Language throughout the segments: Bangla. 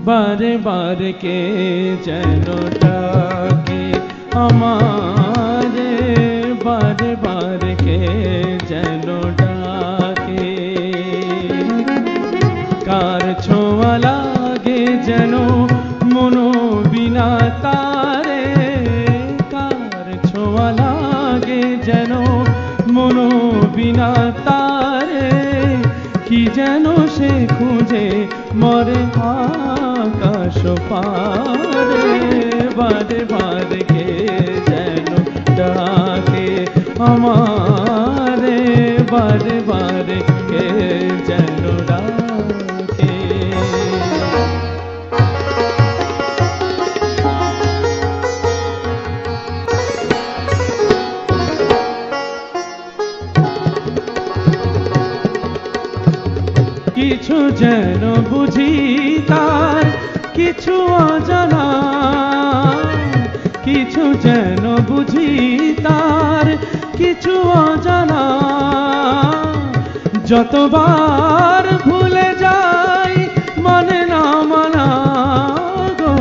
বারে বারে কে যেন ডাকে আমারে, বারে বারে কে যেন ডাকে। কার ছোঁয়া লাগে যেন মনো বিনা তারে, কার ছোঁয়া লাগে যেন মনো বিনা তারে, কি যেন সে খুঁজে মরে আকাশ পারে, বারে বারে কে যেন ডাকে আমারে, বারে বারে কে যেন ডাকে। কিছু যেন বুঝি তার কিছু অজানা, কিছু যেন বুঝি তার কিছু অজানা, যতবার ভুলে যাই মানে না মানা গো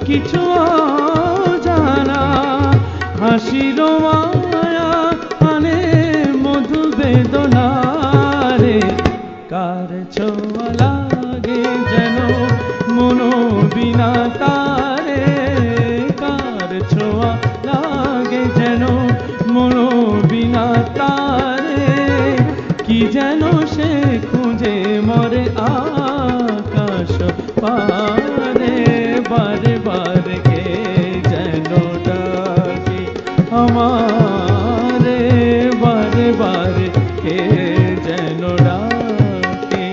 কিছু অজানা। হাসির মায়া আনে মধু বেদনা রে, কার ছোঁয়া লাগে যেন মনো বিনা তারে, কার ছোঁয়া লাগে যেন মনো বিনা তারে, কি যেন সে খুঁজে মরে আকাশ পারে, বারে বারে কে যেন ডাকে আমারে, বারে বারে কে যেন ডাকে।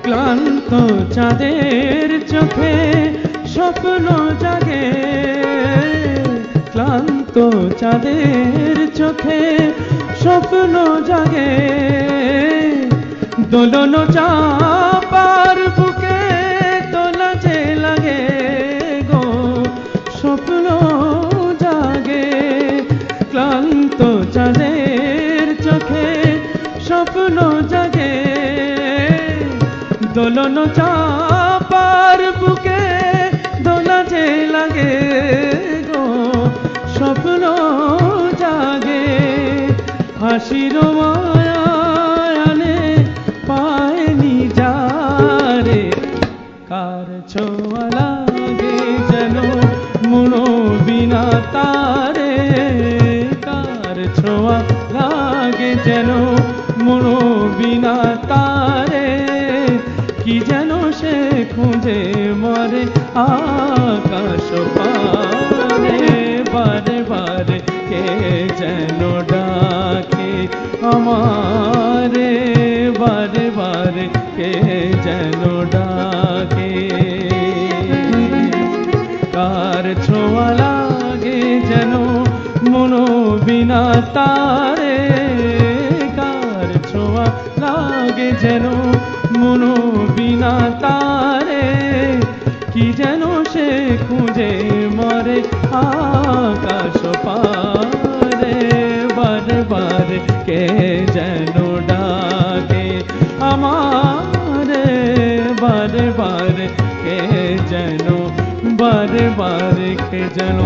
ক্লান্ত চাঁদের চোখে স্বপ্ন জাগে, ক্লান্ত চাঁদের চোখে স্বপ্ন জাগে, দোলন চাপার বুকে দোলা যে লাগে গো স্বপ্ন জাগে। ক্লান্ত চাঁদের চোখে স্বপ্ন জাগে, দোলন চাপার বুকে দোলা যে লাগে গো স্বপ্ন জাগে। হাসির মায়া আনে পায়নি যারে, কার ছোঁয়া লাগে যেন মনো বিনা তারে, কার ছোঁয়া লাগে যেন মনো বিনা তারে, কি যেন সে খুঁজে মরে আকাশ পারে, বারে বারে কে যেন ডাকে আমারে, বারে বারে কে যেন ডাকে। কার ছোঁয়া লাগে যেন মনো বিনা তারে, কার ছোঁয়া লাগে যেন মনো বিনা তারে, কি যেন সে খুঁজে মরে আকাশ পারে, বারে বারে কে যেন ডাকে আমারে, বারে বারে কে যেন, বারে বারে কে যেন